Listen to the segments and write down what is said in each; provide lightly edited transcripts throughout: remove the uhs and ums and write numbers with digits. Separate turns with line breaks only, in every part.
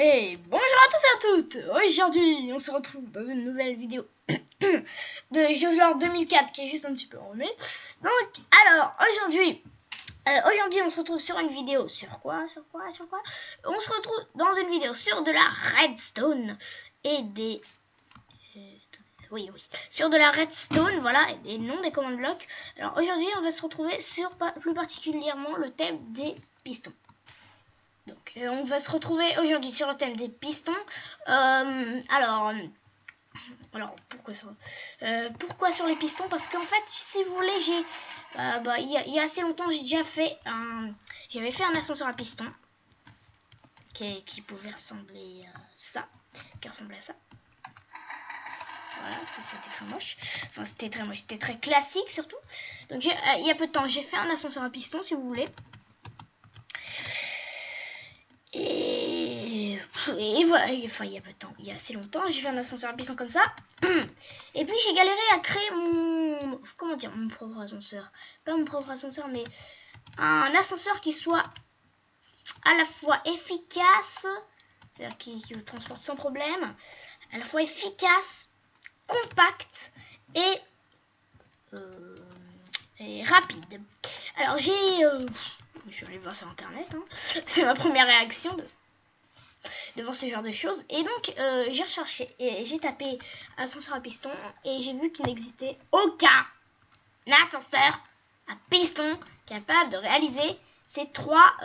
Hey, bonjour à tous et à toutes. Aujourd'hui, on se retrouve dans une nouvelle vidéo de Joslore 2004 qui est juste un petit peu enrhumée. Donc, alors, aujourd'hui, on se retrouve sur une vidéo sur quoi? On se retrouve dans une vidéo sur de la redstone et des... oui, sur de la redstone, voilà, et non des command blocks. Alors, aujourd'hui, on va se retrouver sur plus particulièrement le thème des pistons. Donc, on va se retrouver aujourd'hui sur le thème des pistons. Alors, pourquoi sur les pistons? Parce qu'en fait, si vous voulez, il y a assez longtemps, j'avais fait un ascenseur à piston qui pouvait ressembler à ça, qui ressemblait à ça. Voilà, c'était très moche. Enfin, c'était très moche, c'était très classique surtout. Donc, il y a peu de temps, j'ai fait un ascenseur à piston, si vous voulez. Et voilà, enfin il y a peu de temps, il y a assez longtemps, j'ai fait un ascenseur à piston comme ça. Et puis j'ai galéré à créer mon propre ascenseur. Pas mon propre ascenseur, mais un ascenseur qui soit à la fois efficace, c'est-à-dire qui vous transporte sans problème, à la fois efficace, compact et rapide. Alors je suis allée voir sur internet, hein. C'est ma première réaction devant ce genre de choses. Et donc, j'ai recherché et j'ai tapé ascenseur à piston et j'ai vu qu'il n'existait aucun ascenseur à piston capable de réaliser ces trois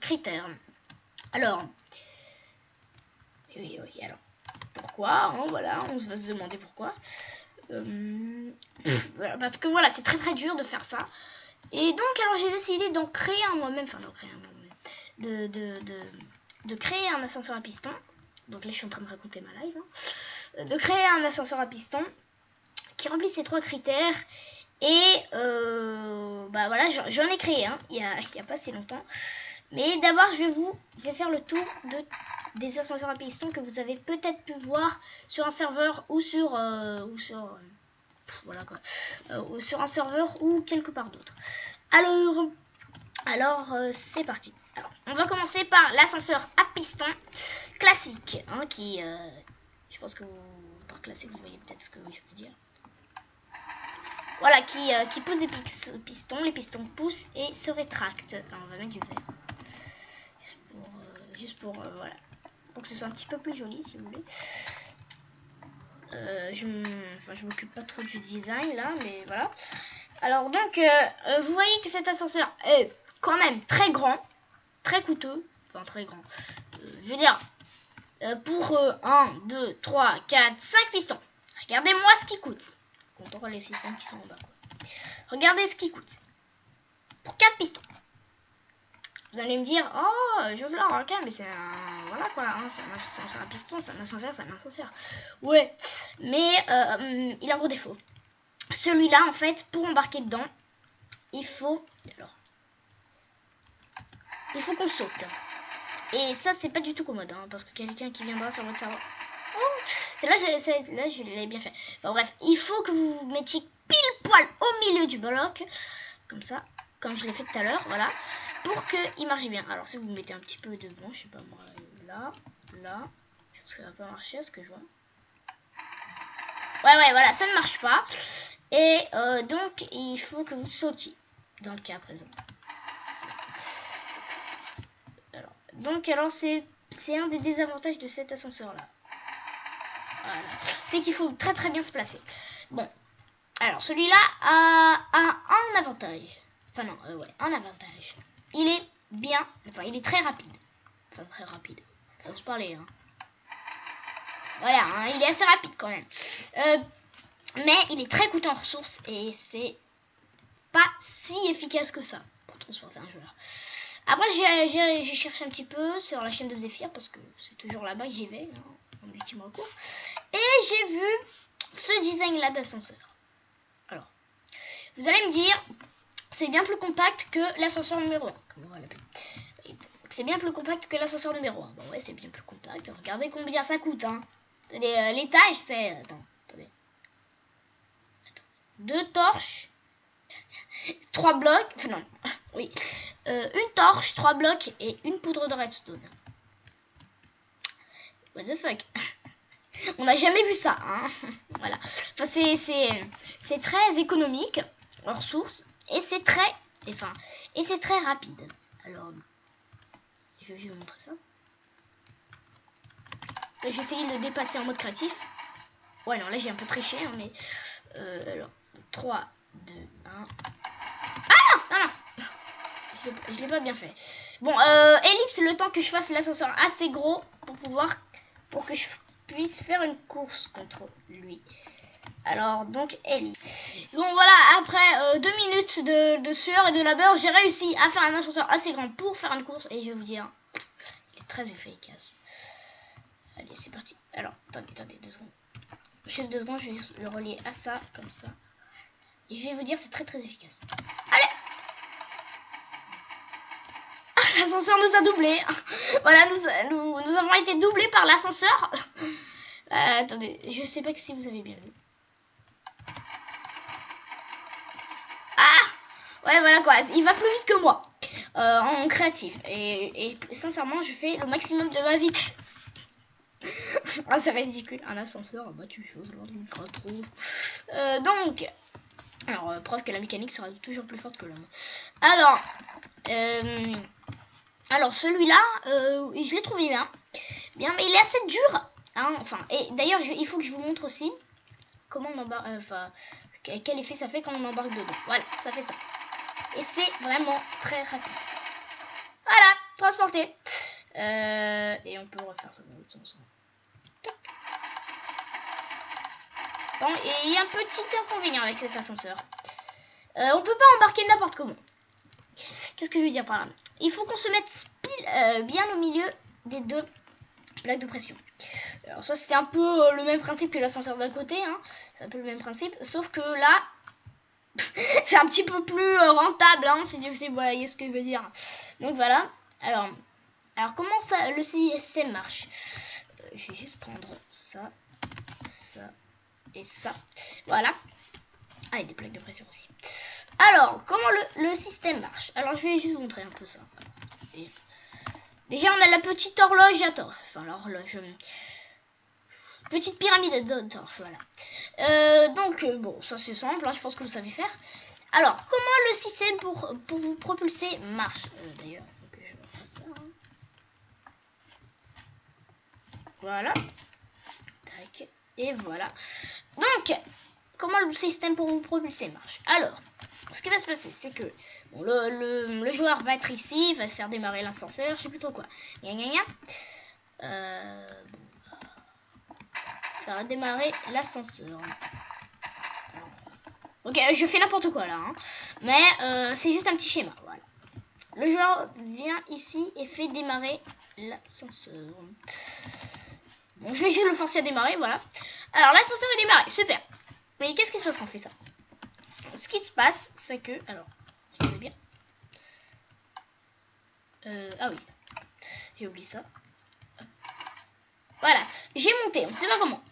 critères. Alors, oui, alors, pourquoi, hein, voilà, on va se demander pourquoi. Parce que voilà, c'est très très dur de faire ça. Et donc, alors j'ai décidé d'en créer un moi-même, de créer un ascenseur à piston. Donc là, je suis en train de raconter ma live. Hein. De créer un ascenseur à piston qui remplit ces trois critères. Et voilà, j'en ai créé un il y a pas si longtemps. Mais d'abord, je vais faire le tour des ascenseurs à piston que vous avez peut-être pu voir sur un serveur ou sur sur un serveur ou quelque part d'autre. Alors c'est parti. Alors, on va commencer par l'ascenseur à piston classique, hein, qui, je pense que par classique, vous voyez peut-être ce que je veux dire. Voilà, qui pousse des pistons, les pistons poussent et se rétractent. Alors, on va mettre du vert. Juste pour voilà, pour que ce soit un petit peu plus joli, si vous voulez. Je m'occupe pas trop du design, là, mais voilà. Alors, donc, vous voyez que cet ascenseur est quand même très grand, très coûteux, enfin très grand. Je veux dire, pour 1, 2, 3, 4, 5 pistons. Regardez-moi ce qui coûte. Comptons les systèmes qui sont en bas, quoi. Regardez ce qui coûte. Pour 4 pistons. Vous allez me dire, oh, Joslore, ok, mais c'est un... Voilà, quoi, hein, c'est un ascenseur à piston, c'est un ascenseur. Ouais, mais il a un gros défaut. Celui-là, en fait, pour embarquer dedans, il faut qu'on saute. Et ça, c'est pas du tout commode, hein, parce que quelqu'un qui viendra sur votre serveur... Oh, là, je l'ai bien fait. Enfin, bref, il faut que vous vous mettiez pile poil au milieu du bloc, comme ça, comme je l'ai fait tout à l'heure, voilà, pour qu'il marche bien. Alors, si vous mettez un petit peu devant, je sais pas moi, là, je pense que ça va pas marcher, à ce que je vois. Ouais, voilà, ça ne marche pas. Et donc, il faut que vous sautiez, dans le cas présent. Alors c'est un des désavantages de cet ascenseur-là. Voilà. C'est qu'il faut très très bien se placer. Bon, alors celui-là a un avantage. Enfin non, un avantage. Il est bien, enfin il est très rapide. Enfin très rapide, ça va se parler, hein. Voilà, hein, il est assez rapide quand même. Mais il est très coûteux en ressources et c'est pas si efficace que ça pour transporter un joueur. Après, j'ai cherché un petit peu sur la chaîne de Zephyr parce que c'est toujours là-bas que j'y vais, hein, en ultime recours. Et j'ai vu ce design-là d'ascenseur. Alors, vous allez me dire, c'est bien plus compact que l'ascenseur numéro 1, comme on va l'appeler. C'est bien plus compact que l'ascenseur numéro 1. Bon, ouais, c'est bien plus compact. Regardez combien ça coûte, hein. L'étage, c'est... Attendez. 2 torches, 3 blocs... Enfin, non, oui. Une torche, 3 blocs et une poudre de redstone. What the fuck. On n'a jamais vu ça, hein. Voilà. Enfin, c'est très économique, en ressources, et c'est très, et c'est très rapide. Alors, je vais vous montrer ça. J'ai essayé de le dépasser en mode créatif. Ouais, non, là j'ai un peu triché, hein, mais alors 3, 2, 1. Ah non, je l'ai pas bien fait. Bon, ellipse, le temps que je fasse l'ascenseur assez gros pour que je puisse faire une course contre lui. Alors, donc, ellipse. Bon, voilà, après 2 minutes de sueur et de labeur, j'ai réussi à faire un ascenseur assez grand pour faire une course. Et je vais vous dire, il est très efficace. Allez, c'est parti. Alors, attendez, 2 secondes. Juste 2 secondes, je vais juste le relier à ça, comme ça. Et je vais vous dire, c'est très très efficace. Allez! L'ascenseur nous a doublé. Voilà, nous avons été doublés par l'ascenseur. Attendez, je sais pas si vous avez bien vu. Ah! Ouais, voilà quoi. Il va plus vite que moi. En créatif. Et sincèrement, je fais le maximum de ma vitesse. Ah, c'est ridicule. Un ascenseur, bah tu choses lors d'une trop. Donc, alors, preuve que la mécanique sera toujours plus forte que l'homme. Alors celui-là, je l'ai trouvé bien, mais il est assez dur. Hein, enfin, et d'ailleurs, il faut que je vous montre aussi comment on embarque, quel effet ça fait quand on embarque dedans. Voilà, ça fait ça. Et c'est vraiment très rapide. Voilà, transporté. Et on peut refaire ça dans l'autre sens. Bon, et il y a un petit inconvénient avec cet ascenseur. On peut pas embarquer n'importe comment. Qu'est-ce que je veux dire par là? Il faut qu'on se mette bien au milieu des 2 plaques de pression. Alors ça, c'était un peu le même principe que l'ascenseur d'un côté. Hein. C'est un peu le même principe. Sauf que là, c'est un petit peu plus rentable. Hein, si vous voyez ce que je veux dire. Donc voilà. Alors comment ça, le système marche? Je vais juste prendre ça, ça et ça. Voilà. Ah, et des plaques de pression aussi. Alors, comment le système marche? Alors, je vais juste vous montrer un peu ça. Et déjà, on a la petite horloge à torche. Enfin, l'horloge. Petite pyramide de torche, voilà. Donc, bon, ça c'est simple, hein, je pense que vous savez faire. Alors, comment le système pour vous propulser marche? D'ailleurs, il faut que je fasse ça. Hein. Voilà. Tac. Et voilà. Donc, comment le système pour vous propulser marche? Alors, ce qui va se passer, c'est que bon, le joueur va être ici, va faire démarrer l'ascenseur, je sais plus trop quoi. Faire démarrer l'ascenseur. Ok, je fais n'importe quoi là, hein. Mais c'est juste un petit schéma. Voilà. Le joueur vient ici et fait démarrer l'ascenseur. Bon, je vais juste le forcer à démarrer, voilà. Alors l'ascenseur est démarré, super. Mais qu'est-ce qui se passe quand on fait ça? Ce qui se passe, c'est que... Alors, regardez bien. Ah oui, j'ai oublié ça. Voilà, j'ai monté, on ne sait pas comment.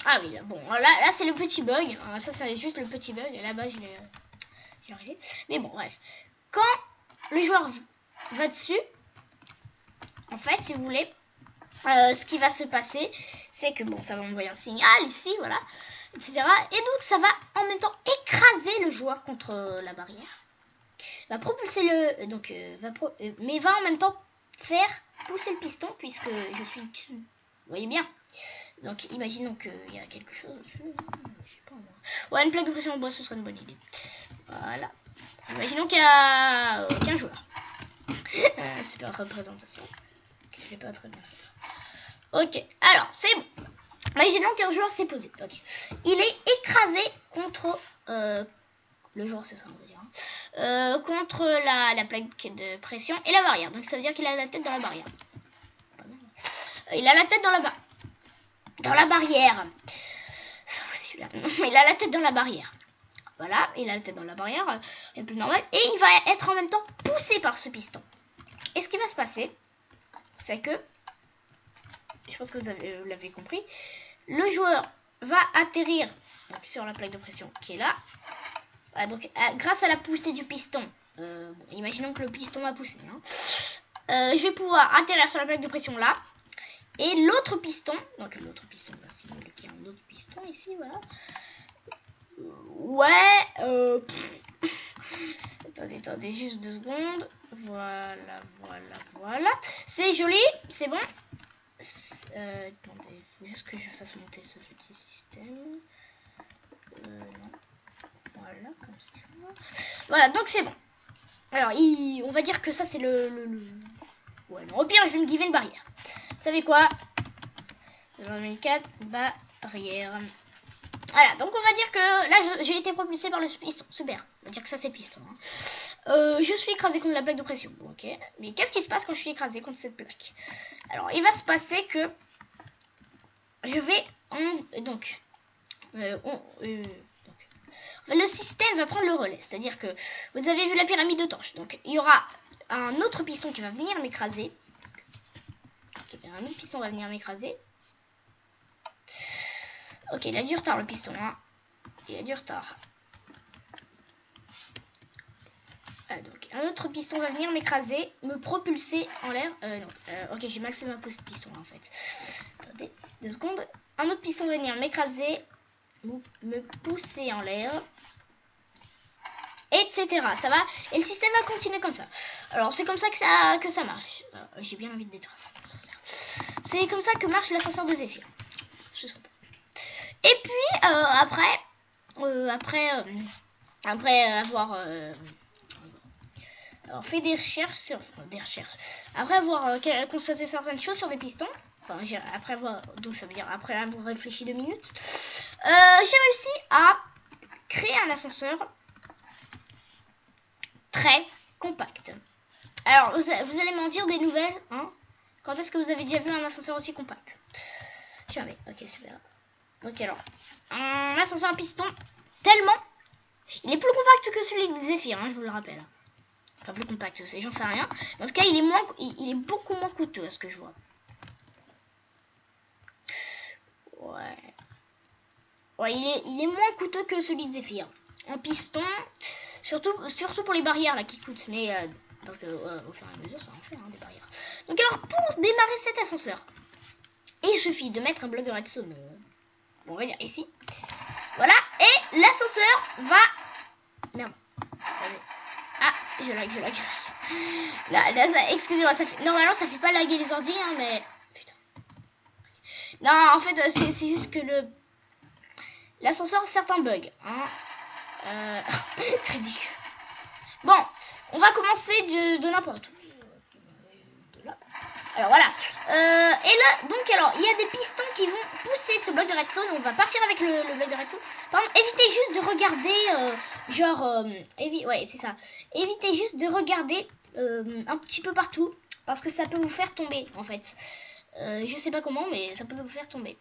Ah oui, bon, là c'est le petit bug. Ça, c'est juste le petit bug. Là-bas, j'ai arrivé. Mais bon, bref. Quand le joueur va dessus, en fait, si vous voulez, ce qui va se passer, c'est que, bon, ça va envoyer un signal ici, voilà, etc. Et donc, ça va en même temps écraser le joueur contre la barrière. Va propulser le... Donc, mais va en même temps faire pousser le piston, puisque je suis dessus. Vous voyez bien. Donc, imaginons qu'il y a quelque chose dessus. Je sais pas, moi. Ouais, une plaque de pression en bois, ce serait une bonne idée. Voilà. Imaginons qu'il y a qu'un joueur. Super représentation. Que je vais pas très bien faire. Ok, alors, c'est bon. Imaginons qu'un joueur s'est posé. Ok. Il est écrasé contre... le joueur, c'est ça, on va dire. Hein. Contre la plaque de pression et la barrière. Donc, ça veut dire qu'il a la tête dans la barrière. Il a la tête dans la barrière. C'est pas possible. Il a la tête dans la barrière. Voilà, il a la tête dans la barrière. C'est plus normal. Et il va être en même temps poussé par ce piston. Et ce qui va se passer, c'est que, je pense que vous l'avez compris, le joueur va atterrir donc, sur la plaque de pression qui est là. Voilà, donc, grâce à la poussée du piston, bon, imaginons que le piston va pousser. Hein, je vais pouvoir atterrir sur la plaque de pression là. Et l'autre piston, donc l'autre piston, bah, si vous voulez qu'il y ait un autre piston ici, voilà. Ouais, attendez, juste 2 secondes. Voilà. C'est joli, c'est bon. Attendez, il faut juste que je fasse monter ce petit système. Non. Voilà, comme ça. Voilà, donc c'est bon. Alors, on va dire que ça, c'est le... Ouais, non, au pire, je vais me give une barrière. Vous savez quoi? 2004, barrière. Voilà, donc on va dire que là, j'ai été propulsé par le piston. Super, on va dire que ça, c'est piston. Hein. Je suis écrasé contre la plaque de pression. Ok, mais qu'est-ce qui se passe quand je suis écrasé contre cette plaque? Alors, il va se passer que je vais... Donc, le système va prendre le relais. C'est-à-dire que vous avez vu la pyramide de torche. Donc, il y aura un autre piston qui va venir m'écraser. Un autre piston va venir m'écraser. Ok, il a du retard le piston. Hein. Il a du retard. Voilà, donc, un autre piston va venir m'écraser, me propulser en l'air. Ok, j'ai mal fait ma pose de piston en fait. Attendez, 2 secondes. Un autre piston va venir m'écraser, me pousser en l'air. Etc. Ça va? Et le système va continuer comme ça. Alors, c'est comme ça que ça marche. J'ai bien envie de détruire ça. C'est comme ça que marche l'ascenseur de Zéphyr. Et puis, après avoir fait des recherches sur... Après avoir constaté certaines choses sur des pistons, enfin, après avoir... Donc, ça veut dire après avoir réfléchi 2 minutes, j'ai réussi à créer un ascenseur très compact. Alors, vous allez m'en dire des nouvelles, hein? Quand est-ce que vous avez déjà vu un ascenseur aussi compact? Jamais. Ok, super. Donc alors, un ascenseur à piston, tellement, il est plus compact que celui de Zéphyr, hein, je vous le rappelle. Enfin, plus compact, j'en sais rien. Mais en tout cas, il est beaucoup moins coûteux, à ce que je vois. Ouais, il est moins coûteux que celui de Zéphyr. En piston, surtout pour les barrières là qui coûtent, mais parce que au fur et à mesure, ça en fait hein, des barrières. Donc alors, pour démarrer cet ascenseur, il suffit de mettre un bloc de redstone. On va dire ici. Voilà. Et l'ascenseur va... Merde. Ah, je lag. Là, excusez-moi, ça fait... Normalement, ça fait pas laguer les ordi, hein, mais... Putain. Non, en fait, c'est juste que l'ascenseur a certains bugs. Hein. C'est ridicule. Bon, on va commencer de n'importe où. Alors voilà. Et là, donc alors, il y a des pistons qui vont pousser ce bloc de redstone. On va partir avec le bloc de redstone. Par exemple, évitez juste de regarder, ouais, c'est ça. Évitez juste de regarder un petit peu partout, parce que ça peut vous faire tomber, en fait. Je sais pas comment, mais ça peut vous faire tomber.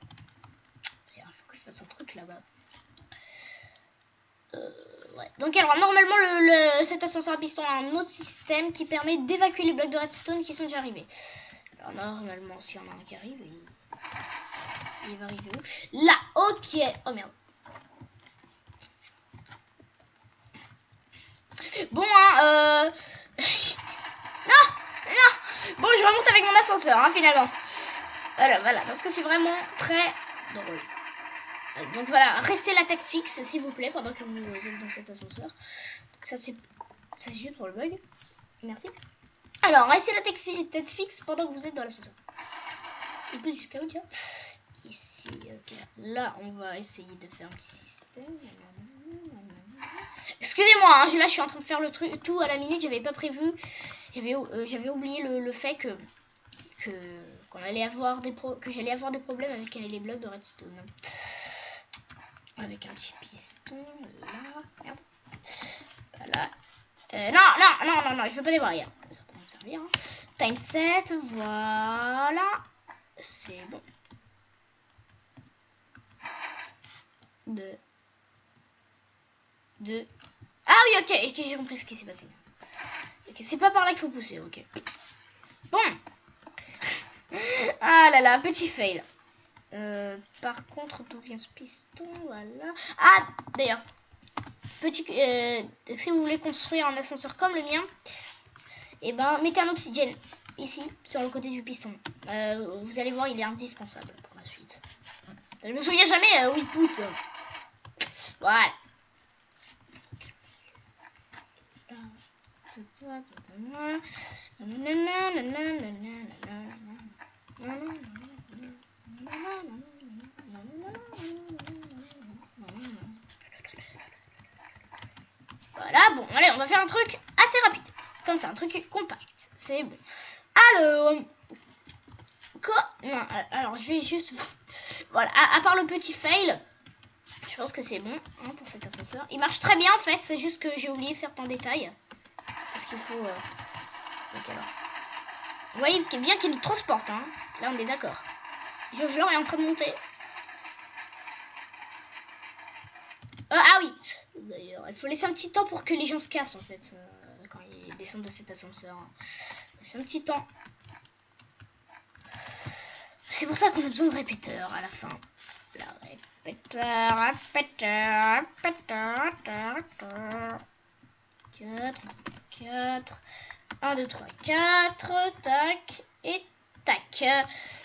Il faut que je fasse un truc là-bas. Ouais. Donc alors normalement cet ascenseur à piston a un autre système qui permet d'évacuer les blocs de redstone qui sont déjà arrivés. Alors normalement s'il y en a un qui arrive, il va arriver où? Là, ok. Oh merde. Bon hein, non. Bon, je remonte avec mon ascenseur hein, finalement. Voilà, parce que c'est vraiment très drôle. Donc voilà, restez la tête fixe s'il vous plaît pendant que vous êtes dans cet ascenseur. Donc ça c'est juste pour le bug. Merci. Alors, restez la tête fixe pendant que vous êtes dans l'ascenseur. Et puis jusqu'à où déjà? Ici, ok. Là, on va essayer de faire un petit système. Excusez-moi, hein, là je suis en train de faire le truc tout à la minute, j'avais pas prévu. J'avais oublié le fait que j'allais avoir des problèmes avec les blocs de redstone. Avec un petit piston, là, merde. Voilà. Non, je veux pas des barrières. Ça peut me servir. Hein. Time set, voilà. C'est bon. Ah oui, ok, j'ai compris ce qui s'est passé. Ok, c'est pas par là qu'il faut pousser, ok. Bon. Ah là là, petit fail. Par contre, d'où vient ce piston? Voilà. Ah, d'ailleurs, si vous voulez construire un ascenseur comme le mien, et ben mettez un obsidienne. ici, sur le côté du piston. Vous allez voir, il est indispensable pour la suite. Je me souviens jamais où il pousse. Voilà. Voilà, bon, allez, on va faire un truc assez rapide. Comme ça, un truc compact. C'est bon. Alors, quoi? Non, alors, je vais juste... Voilà, à part le petit fail, je pense que c'est bon hein, pour cet ascenseur. Il marche très bien, en fait. C'est juste que j'ai oublié certains détails. Parce qu'il faut... Donc, alors... Vous voyez bien qu'il nous transporte, hein. Là, on est d'accord. Jocelyn est en train de monter. Ah oui. D'ailleurs, il faut laisser un petit temps pour que les gens se cassent, en fait, quand ils descendent de cet ascenseur. C'est un petit temps. C'est pour ça qu'on a besoin de répéteurs à la fin. La répéteur. 4. 1, 2, 3, 4. Tac. Et tac.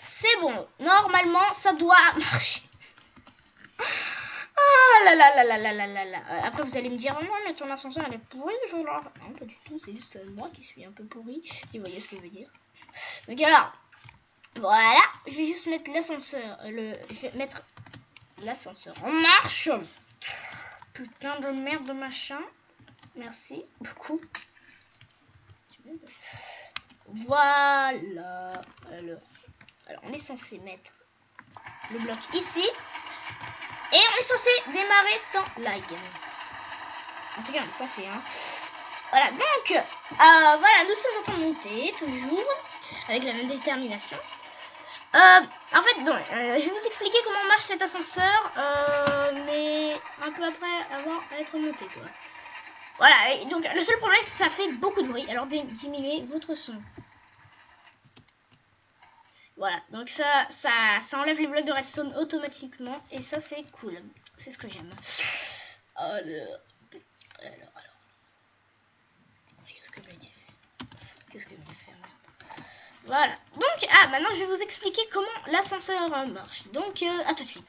C'est bon. Normalement, ça doit marcher. Ah là là là là là là là là. Après, vous allez me dire, oh non, mais ton ascenseur, elle est pourrie, genre. Non, pas du tout. C'est juste moi qui suis un peu pourri. Si vous voyez ce que je veux dire. Donc alors, voilà. Je vais juste mettre l'ascenseur. Je vais mettre l'ascenseur en marche. Putain de merde de machin. Merci beaucoup. Voilà. Alors, on est censé mettre le bloc ici. Et on est censé démarrer sans lag. En tout cas, on est censé. Hein. Voilà, donc, voilà, nous sommes en train de monter, toujours, avec la même détermination. En fait, donc, je vais vous expliquer comment marche cet ascenseur, mais un peu après avoir à être monté, quoi. Voilà, et donc, le seul problème, c'est que ça fait beaucoup de bruit. Alors, diminuez votre son. Voilà, donc ça enlève les blocs de redstone automatiquement. Et ça, c'est cool. C'est ce que j'aime. Alors. Qu'est-ce que je vais faire, merde. Voilà. Donc, maintenant, je vais vous expliquer comment l'ascenseur marche. Donc, à tout de suite.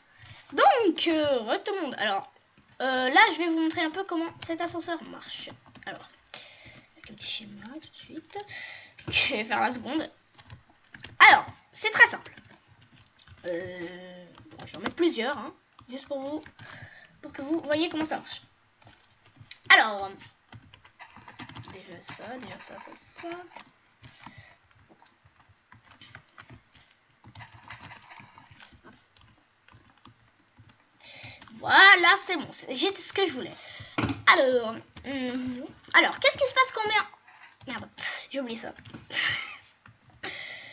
Donc, tout le monde. Alors, là, je vais vous montrer un peu comment cet ascenseur marche. Alors, avec un petit schéma, tout de suite. Je vais faire la seconde. Alors, c'est très simple. Bon, je vais en mettre plusieurs, hein, juste pour que vous voyez comment ça marche. Alors, déjà ça. Voilà, c'est bon, j'ai ce que je voulais. Alors, qu'est-ce qui se passe quand on met... Merde, j'ai oublié ça.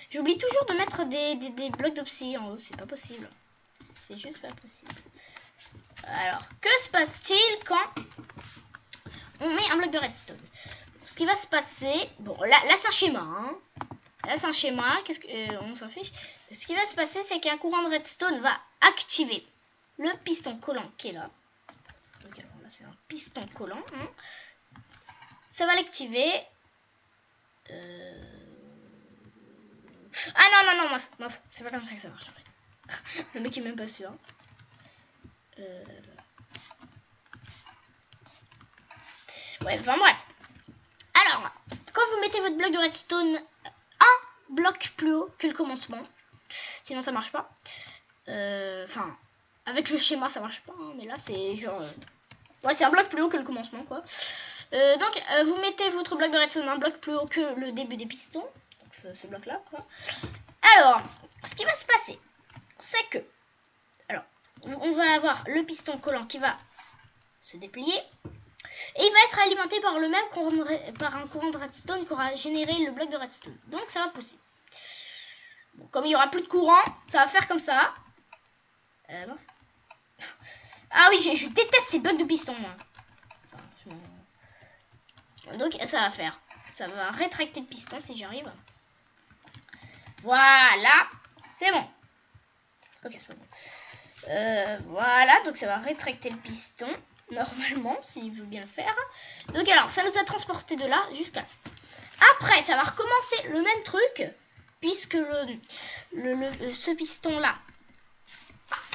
J'oublie toujours de mettre des blocs d'obsidian en haut, c'est pas possible. C'est juste pas possible. Alors, que se passe-t-il quand on met un bloc de redstone? Ce qui va se passer... Bon, là c'est un schéma, hein. Là c'est un schéma, on s'en fiche. Ce qui va se passer, c'est qu'un courant de redstone va activer le piston collant qui est là. Donc, alors, là c'est un piston collant. Hein. Ça va l'activer. Ah non, mince, c'est pas comme ça que ça marche en fait. Le mec est même pas sûr. Ouais, enfin bref. Alors, quand vous mettez votre bloc de redstone un bloc plus haut que le commencement, sinon ça marche pas. Enfin, avec le schéma ça marche pas, hein, mais là c'est genre... ouais, c'est un bloc plus haut que le commencement quoi. Donc, vous mettez votre bloc de redstone un bloc plus haut que le début des pistons. Donc ce bloc là quoi. Alors, ce qui va se passer, c'est que... Alors, on va avoir le piston collant qui va se déplier. Et il va être alimenté par le même courant par un courant de redstone qui aura généré le bloc de redstone. Donc ça va pousser. Bon, comme il n'y aura plus de courant, ça va faire comme ça. Mince. Ah oui, je déteste ces bugs de piston, moi. Enfin, donc ça va faire. Ça va rétracter le piston si j'y arrive. Voilà. C'est bon. Ok, c'est pas bon. Voilà, donc ça va rétracter le piston. Normalement, s'il veut bien le faire. Donc alors, ça nous a transporté de là jusqu'à là. Après, ça va recommencer le même truc, puisque ce piston-là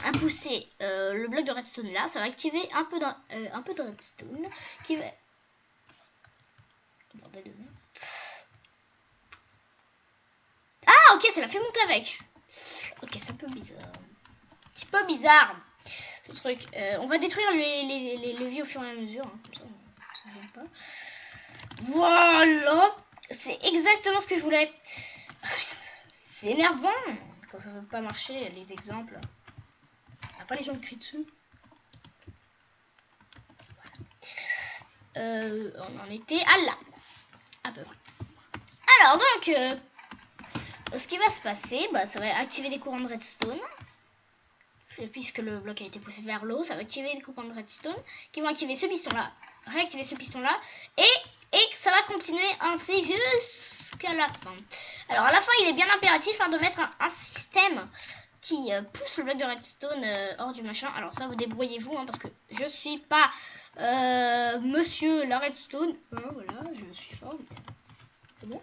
a poussé le bloc de redstone là. Ça va activer un peu de redstone qui va... Bordel de merde. Ah, ok, ça l'a fait monter avec. Ok, c'est un peu bizarre. Un petit peu bizarre, ce truc. On va détruire les leviers au fur et à mesure. Hein, comme ça ne gêne pas. Voilà. C'est exactement ce que je voulais. C'est énervant quand ça ne veut pas marcher, les exemples. Après, les gens me crient dessus. Voilà. On en était à là. À peu près. Alors, donc, ce qui va se passer, bah, ça va activer des courants de redstone. Puisque le bloc a été poussé vers l'eau, ça va activer des courants de redstone qui vont activer ce piston-là, réactiver ce piston-là, et ça va continuer ainsi jusqu'à la fin. Alors, à la fin, il est bien impératif de mettre un système qui pousse le bloc de redstone hors du machin. Alors ça, vous débrouillez-vous, hein, parce que je suis pas monsieur la redstone. Voilà, je suis fort. C'est bon.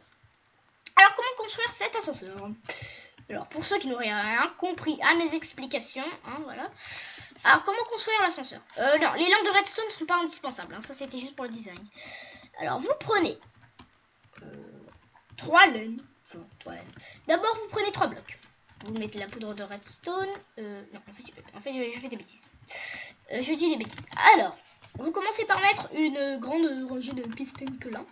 Alors, comment construire cet ascenseur? Alors, pour ceux qui n'auraient rien compris à mes explications, hein, voilà. Alors, comment construire l'ascenseur? Non, les lampes de redstone ne sont pas indispensables. Hein, ça, c'était juste pour le design. Alors, vous prenez 3 laines. Enfin, 3 laines. D'abord, vous prenez 3 blocs. Vous mettez la poudre de redstone. Non, en fait je fais des bêtises. Je dis des bêtises. Alors, vous commencez par mettre une grande rangée de pistons que là,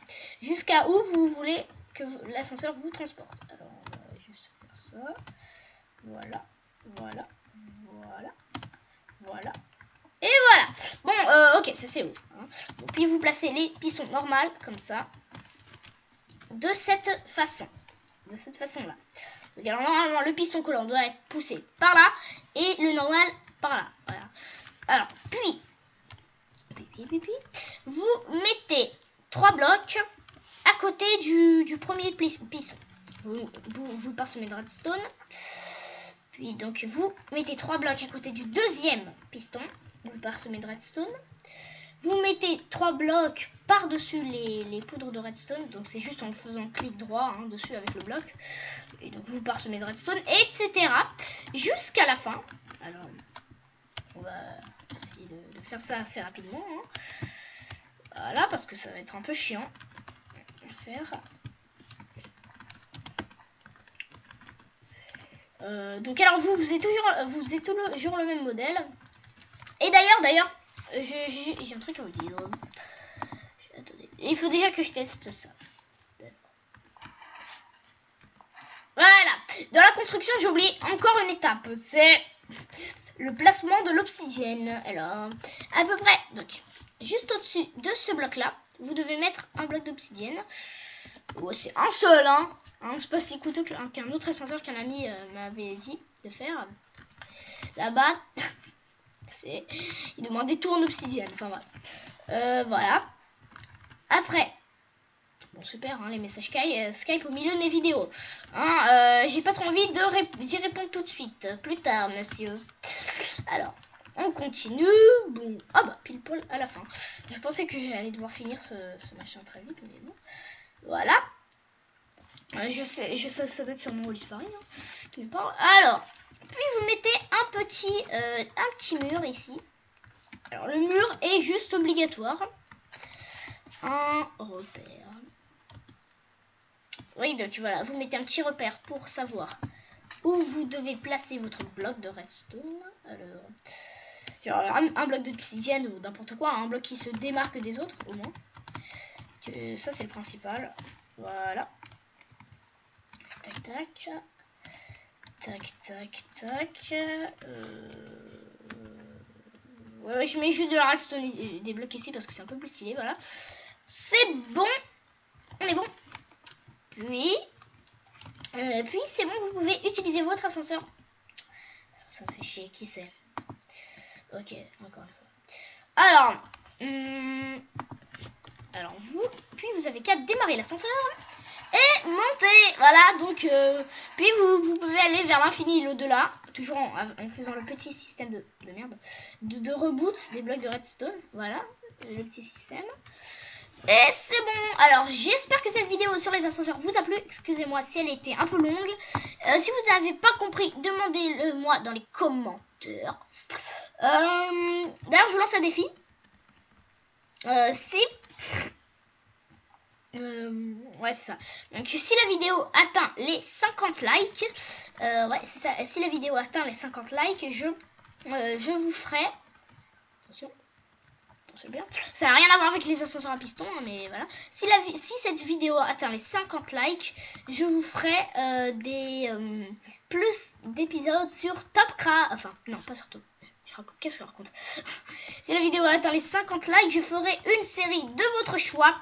jusqu'à où vous voulez que l'ascenseur vous transporte. Alors, on va juste faire ça. Voilà, voilà, voilà, voilà. Et voilà. Bon, ok, ça c'est où. Hein. Donc, puis vous placez les pistons normales, comme ça, de cette façon. De cette façon-là. Donc, alors, normalement, le piston collant doit être poussé par là, et le normal par là. Voilà. Alors, puis vous mettez 3 blocs à côté du premier piston. Vous parsemez de redstone. Puis donc vous mettez 3 blocs à côté du deuxième piston. Vous parsemez de redstone. Vous mettez 3 blocs par-dessus les poudres de redstone. Donc c'est juste en faisant clic droit hein, dessus avec le bloc. Et donc vous parsemez de redstone, etc. Jusqu'à la fin. Alors, on va essayer de faire ça assez rapidement. Hein. Voilà, parce que ça va être un peu chiant à faire. Donc alors vous êtes toujours le même modèle. Et d'ailleurs, j'ai un truc à vous dire. Attendez, il faut déjà que je teste ça. Voilà. Dans la construction, j'ai oublié encore une étape. C'est le placement de l'obsidienne. Alors, à peu près, donc, juste au-dessus de ce bloc-là, vous devez mettre un bloc d'obsidienne. Ouais, c'est un seul, hein. C'est pas si coûteux qu'un autre ascenseur qu'un ami m'avait dit de faire. Là-bas, il demandait tout en obsidienne. Enfin, voilà. Voilà. Après, bon, super, hein, les messages Skype au milieu de mes vidéos. Hein, j'ai pas trop envie d'y répondre tout de suite. Plus tard, monsieur. Alors, on continue. Bon, ah bah, pile poil à la fin. Je pensais que j'allais devoir finir ce machin très vite, mais non. Voilà. Je sais, ça doit être sur mon Paris. Hein. Alors, puis vous mettez un petit mur ici. Alors, le mur est juste obligatoire. Un repère. Oui, donc voilà, vous mettez un petit repère pour savoir où vous devez placer votre bloc de redstone. Alors, genre un bloc d'obsidienne ou n'importe quoi, un bloc qui se démarque des autres au moins. Ça c'est le principal. Voilà. Tac tac. Tac tac tac. Ouais, je mets juste de la redstone et des blocs ici parce que c'est un peu plus stylé. Voilà. C'est bon. On est bon. Puis c'est bon, vous pouvez utiliser votre ascenseur. Ça me fait chier, qui c'est? Ok, encore une fois. Alors vous avez qu'à démarrer l'ascenseur et monter. Voilà, donc puis vous pouvez aller vers l'infini et l'au-delà, toujours en faisant le petit système de merde, de reboot des blocs de redstone. Voilà, le petit système. Et c'est bon. Alors j'espère que cette vidéo sur les ascenseurs vous a plu. Excusez-moi si elle était un peu longue. Si vous n'avez pas compris, demandez-le moi dans les commentaires. D'ailleurs je vous lance un défi. Ouais c'est ça. Donc si la vidéo atteint les 50 likes, ouais c'est ça. Si la vidéo atteint les 50 likes, je vous ferai. Attention. Bien. Ça n'a rien à voir avec les ascenseurs à piston, mais voilà. Si cette vidéo atteint les 50 likes, je vous ferai plus d'épisodes sur Top Craft. Enfin, non, pas sur Top. Qu'est-ce que je raconte? Si la vidéo atteint les 50 likes, je ferai une série de votre choix.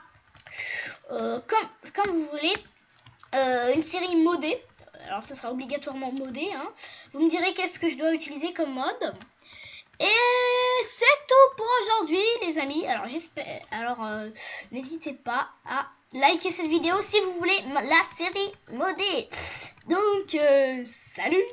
Comme vous voulez. Une série modée. Alors, ce sera obligatoirement modé. Hein. Vous me direz qu'est-ce que je dois utiliser comme mode. Et c'est tout pour aujourd'hui les amis. Alors j'espère. Alors n'hésitez pas à liker cette vidéo si vous voulez la série modée. Donc salut.